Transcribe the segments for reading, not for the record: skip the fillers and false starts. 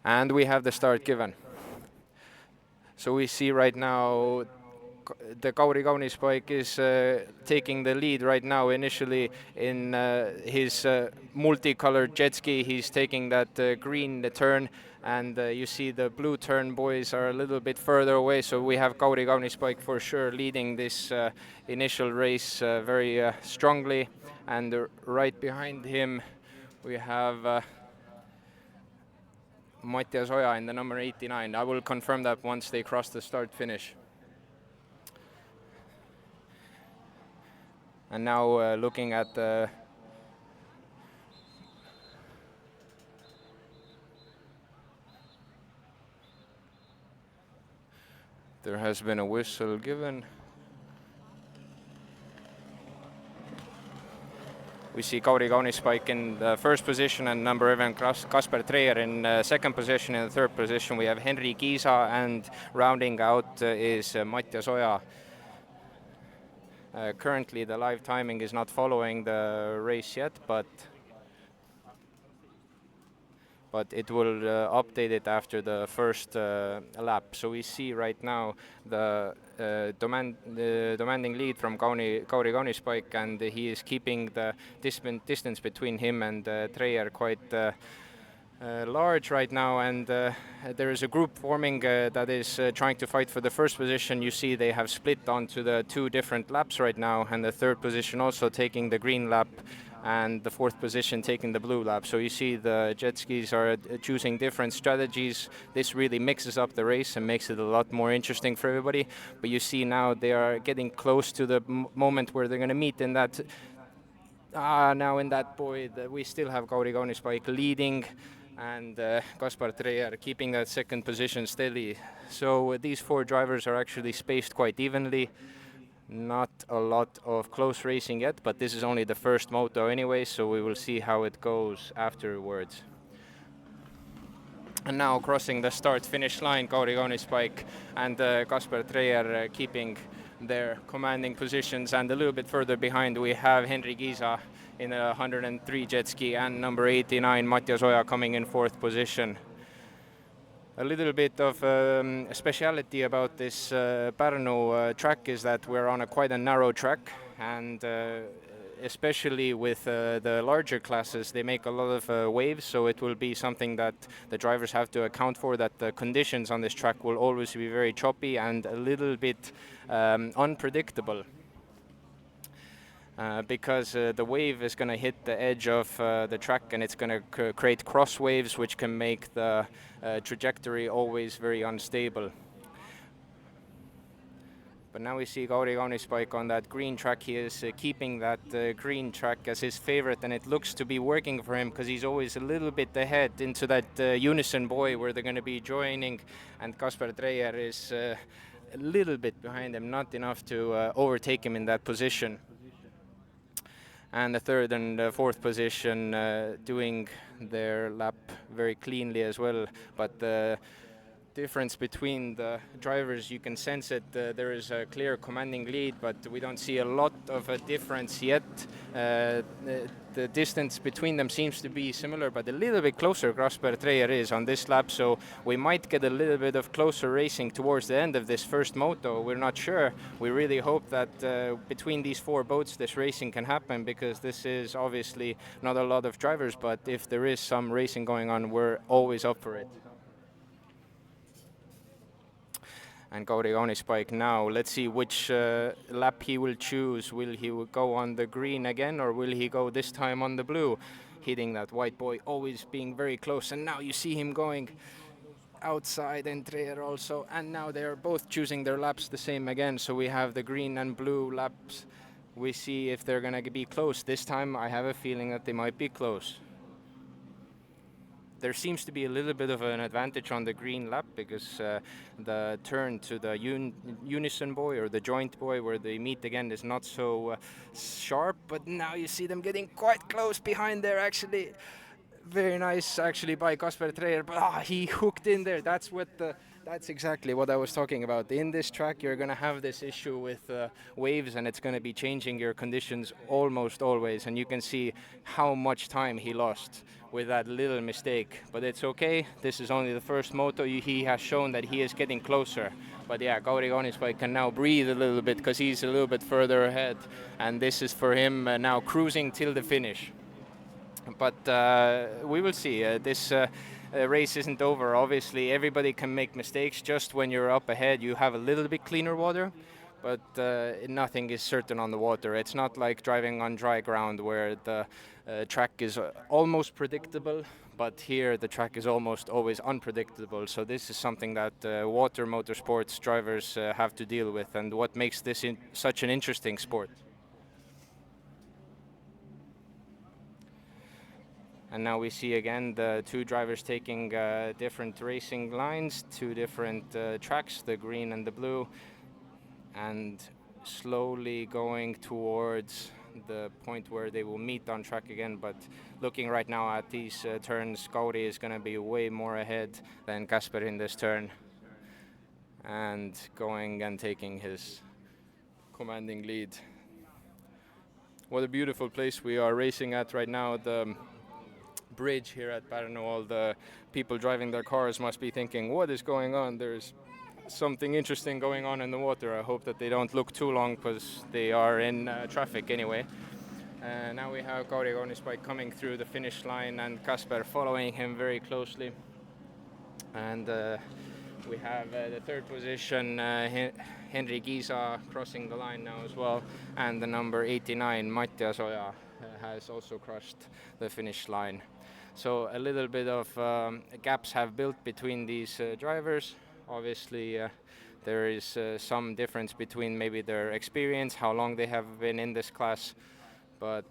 And we have the start given. So we see right now the Kauri Kaunispaik is taking the lead right now. Initially in his multicolored jet ski, he's taking that green turn, and you see the blue turn boys are a little bit further away. So we have Kauri Kaunispaik for sure leading this initial race very strongly, and right behind him we have Mattias Oja in the number 89. I will confirm that once they cross the start finish. And now looking at the there has been a whistle given. We see Kauri Kaunispaik in the first position and number 11 Kasper Treier in second position. In the third position we have Henri Kiisa, and rounding out is Mattias Oja. Currently the live timing is not following the race yet, but it will update it after the first lap. So we see right now the demanding lead from Kauri Kaunispaik, and he is keeping the distance between him and Treier quite large right now, and there is a group forming that is trying to fight for the first position. You see they have split onto the two different laps right now, and the third position also taking the green lap, and the fourth position taking the blue lap. So you see the jet skis are choosing different strategies. This really mixes up the race and makes it a lot more interesting for everybody. But you see now they are getting close to the moment where they're going to meet in that. Now in that boy, we still have Kauri Kaunispaik leading, and Kaspar Treier keeping that second position steady. So these four drivers are actually spaced quite evenly. Not a lot of close racing yet, but this is only the first moto anyway, so we will see how it goes afterwards. And now crossing the start-finish line, Kauri Kaunispaik and Kaspar Treier keeping their commanding positions, and a little bit further behind we have Henri Kiisa in a 103 jet ski, and number 89 Mattias Oja coming in fourth position. A little bit of a speciality about this Pärnu track is that we're on quite a narrow track, and especially with the larger classes, they make a lot of waves, so it will be something that the drivers have to account for, that the conditions on this track will always be very choppy and a little bit unpredictable. Because the wave is going to hit the edge of the track, and it's going to create cross waves, which can make the trajectory always very unstable. But now we see Kauri Kaunispaik on that green track. He is keeping that green track as his favorite, and it looks to be working for him because he's always a little bit ahead into that unison buoy where they're going to be joining, and Kaspar Treier is a little bit behind him, not enough to overtake him in that position. And the third and fourth position doing their lap very cleanly as well. But the difference between the drivers, you can sense it. There is a clear commanding lead, but we don't see a lot of a difference yet. The distance between them seems to be similar, but a little bit closer Kaspar Treier is on this lap, so we might get a little bit of closer racing towards the end of this first moto. We're not sure. We really hope that between these four boats this racing can happen, because this is obviously not a lot of drivers, but if there is some racing going on, we're always up for it. And Kauri Kaunispaik now, let's see which lap he will choose. Will he go on the green again, or will he go this time on the blue? Hitting that white boy, always being very close. And now you see him going outside, and Treier also. And now they are both choosing their laps the same again. So we have the green and blue laps. We see if they're going to be close. This time I have a feeling that they might be close. There seems to be a little bit of an advantage on the green lap, because the turn to the unison buoy or the joint buoy where they meet again is not so sharp, but now you see them getting quite close behind there actually. Very nice actually by Kaspar Treier, but he hooked in there. That's what the That's exactly what I was talking about. In this track, you're going to have this issue with waves, and it's going to be changing your conditions almost always. And you can see how much time he lost with that little mistake. But it's okay. This is only the first moto. He has shown that he is getting closer. But yeah, Kauri Kaunismäe can now breathe a little bit because he's a little bit further ahead. And this is for him now cruising till the finish. But we will see. This race isn't over. Obviously, everybody can make mistakes. Just when you're up ahead, you have a little bit cleaner water, but nothing is certain on the water. It's not like driving on dry ground where the track is almost predictable, but here the track is almost always unpredictable. So this is something that water motorsports drivers have to deal with, and what makes this such an interesting sport. And now we see again the two drivers taking different racing lines, two different tracks, the green and the blue, and slowly going towards the point where they will meet on track again. But looking right now at these turns, Kauri is going to be way more ahead than Kasper in this turn, and going and taking his commanding lead. What a beautiful place we are racing at right now. The bridge here at Pärnu, all the people driving their cars must be thinking, what is going on? There's something interesting going on in the water. I hope that they don't look too long because they are in traffic anyway. Now we have Kauri Kaunismäe coming through the finish line and Kasper following him very closely. And we have the third position, Henri Giisa crossing the line now as well, and the number 89, Mattias Oja, has also crossed the finish line. So a little bit of gaps have built between these drivers. Obviously, there is some difference between maybe their experience, how long they have been in this class, but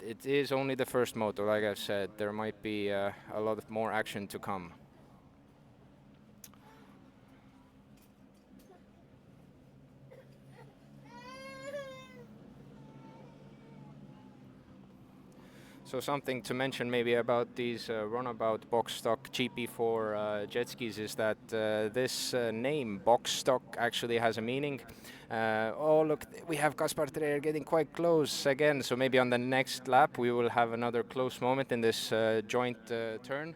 it is only the first moto, like I've said. There might be a lot of more action to come. So something to mention maybe about these Runabout box stock GP4 jet skis is that this name box stock actually has a meaning. Oh look, we have Kaspar Dreyer getting quite close again, so maybe on the next lap we will have another close moment in this joint turn.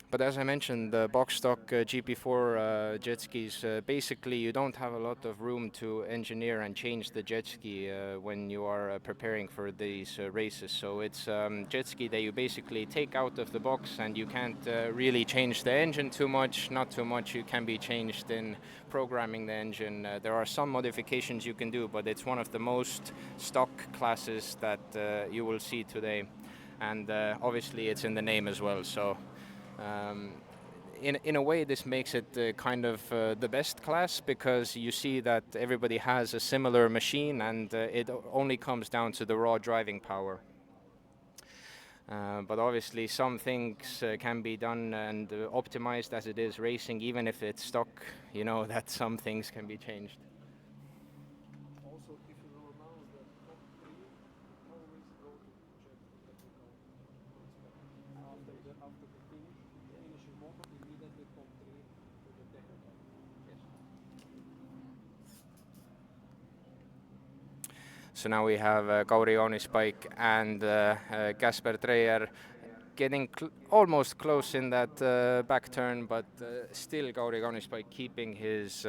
But as I mentioned, the box stock GP4 jet skis, basically you don't have a lot of room to engineer and change the jet ski when you are preparing for these races. So it's jet ski that you basically take out of the box, and you can't really change the engine too much. Not too much you can be changed in programming the engine. There are some modifications you can do, but it's one of the most stock classes that you will see today. And obviously it's in the name as well. So. In a way, this makes it kind of the best class, because you see that everybody has a similar machine, and it only comes down to the raw driving power. But obviously some things can be done and optimized as it is racing, even if it's stock, you know that some things can be changed. So now we have Kauri Kaunismäe and Kasper Dreyer getting almost close in that back turn, but still Kauri Kaunismäe keeping his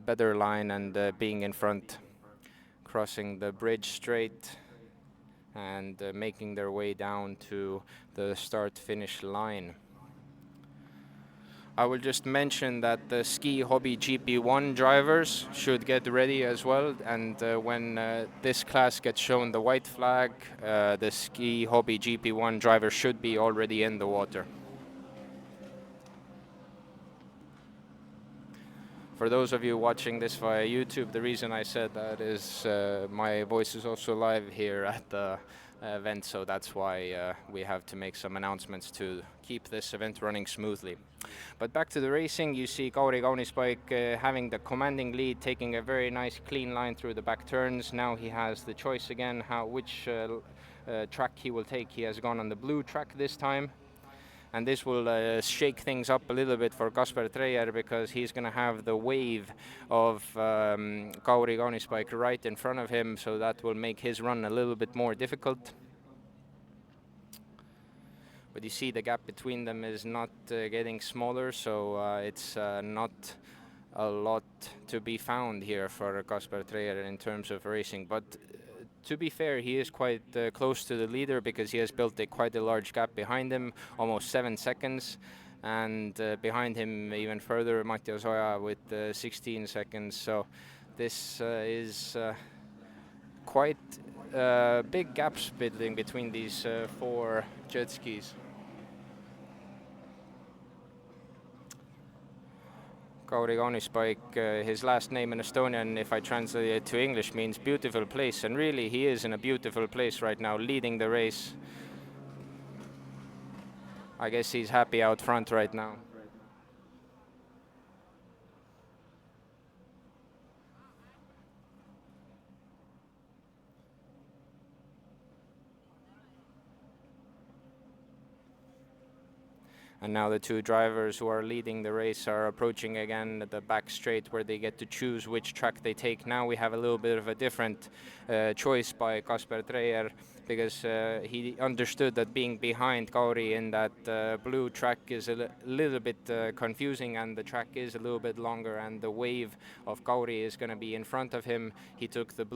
better line and being in front, crossing the bridge straight and making their way down to the start-finish line. I will just mention that the Ski Hobby GP1 drivers should get ready as well, and when this class gets shown the white flag, the Ski Hobby GP1 driver should be already in the water. For those of you watching this via YouTube, the reason I said that is my voice is also live here at the event, so that's why we have to make some announcements to keep this event running smoothly. But back to the racing, you see Kauri Kaunismäe having the commanding lead, taking a very nice clean line through the back turns. Now he has the choice again which track he will take. He has gone on the blue track this time, And this will shake things up a little bit for Kasper Treyer, because he's going to have the wave of Kauri Kaunispaik right in front of him, so that will make his run a little bit more difficult. But you see the gap between them is not getting smaller, so it's not a lot to be found here for Kasper Treyer in terms of racing. But to be fair, he is quite close to the leader, because he has built quite a large gap behind him, almost 7 seconds. And behind him even further, Mattias Oja with 16 seconds. So this is quite big gaps building between these 4 jet skis. Kauri Kaunispaik, his last name in Estonian, if I translate it to English, means beautiful place, and really he is in a beautiful place right now, leading the race. I guess he's happy out front right now. And now the 2 drivers who are leading the race are approaching again the back straight, where they get to choose which track they take. Now we have a little bit of a different choice by Kasper Treyer, because he understood that being behind Kauri in that blue track is a little bit confusing, and the track is a little bit longer, and the wave of Kauri is going to be in front of him. He took the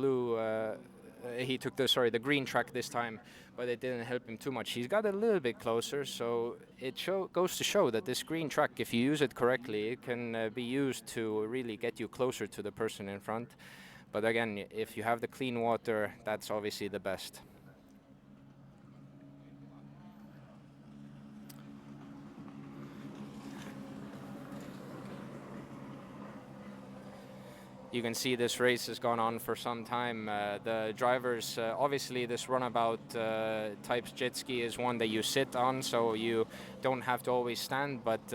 the green track this time, but it didn't help him too much. He's got a little bit closer, so it goes to show that this green track, if you use it correctly, it can be used to really get you closer to the person in front. But again, if you have the clean water, that's obviously the best. You can see this race has gone on for some time. The drivers, obviously this runabout type jet ski is one that you sit on, so you don't have to always stand, but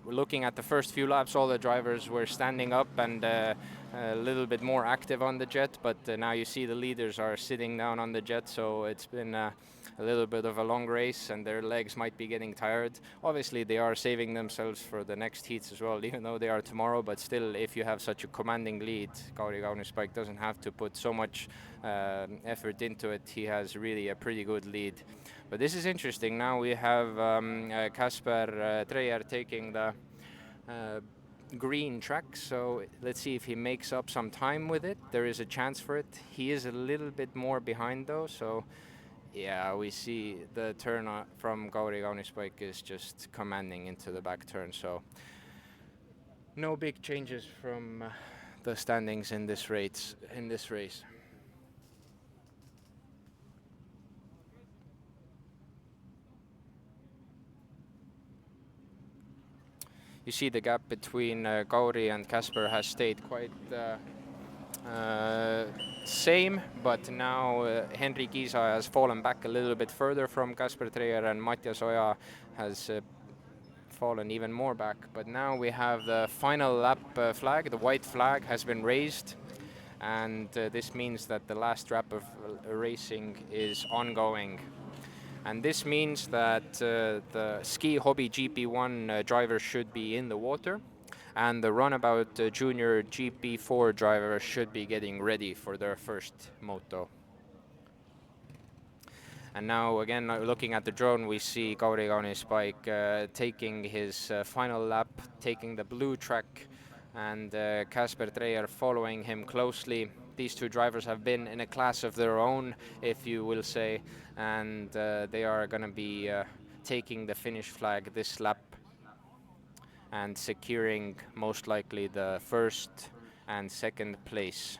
looking at the first few laps, all the drivers were standing up and a little bit more active on the jet, but now you see the leaders are sitting down on the jet, so it's been a little bit of a long race, and their legs might be getting tired. Obviously they are saving themselves for the next heats as well, even though they are tomorrow, but still, if you have such a commanding lead, Kauri Kaunispaik doesn't have to put so much effort into it. He has really a pretty good lead. But this is interesting. Now we have Kasper Treyer taking the green track, so let's see if he makes up some time with it. There is a chance for it. He is a little bit more behind though, so yeah, we see the turn from Kauri Kaunispaik is just commanding into the back turn, so no big changes from the standings in this race. You see the gap between Kauri and Kasper has stayed quite same, but now Henri Kiisa has fallen back a little bit further from Kasper Treyer, and Mattias Oja has fallen even more back. But now we have the final lap flag. The white flag has been raised, and this means that the last lap of racing is ongoing. And this means that the Ski Hobby GP1 driver should be in the water, and the Runabout Junior GP4 driver should be getting ready for their first moto. And now again, looking at the drone, we see Kauri Kaunispaik taking his final lap, taking the blue track, and Kasper Treyer following him closely. These 2 drivers have been in a class of their own, if you will say, and they are going to be taking the finish flag this lap and securing most likely the first and second place.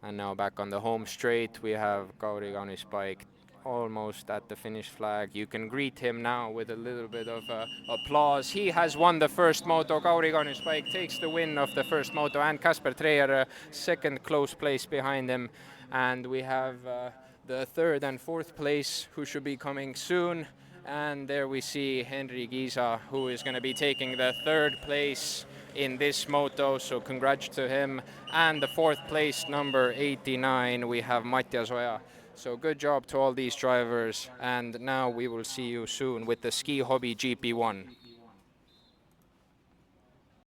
And now back on the home straight, we have Kauri Kaunispaik almost at the finish flag. You can greet him now with a little bit of applause. He has won the first moto. Kauri Kaunispaik takes the win of the first moto, and Kasper Treyer second close place behind him. And we have the third and fourth place who should be coming soon. And there we see Henry Giza, who is going to be taking the 3rd place in this moto, so congrats to him. And the 4th place, number 89, we have Mattias Oja. So good job to all these drivers, and now we will see you soon with the Ski Hobby GP1.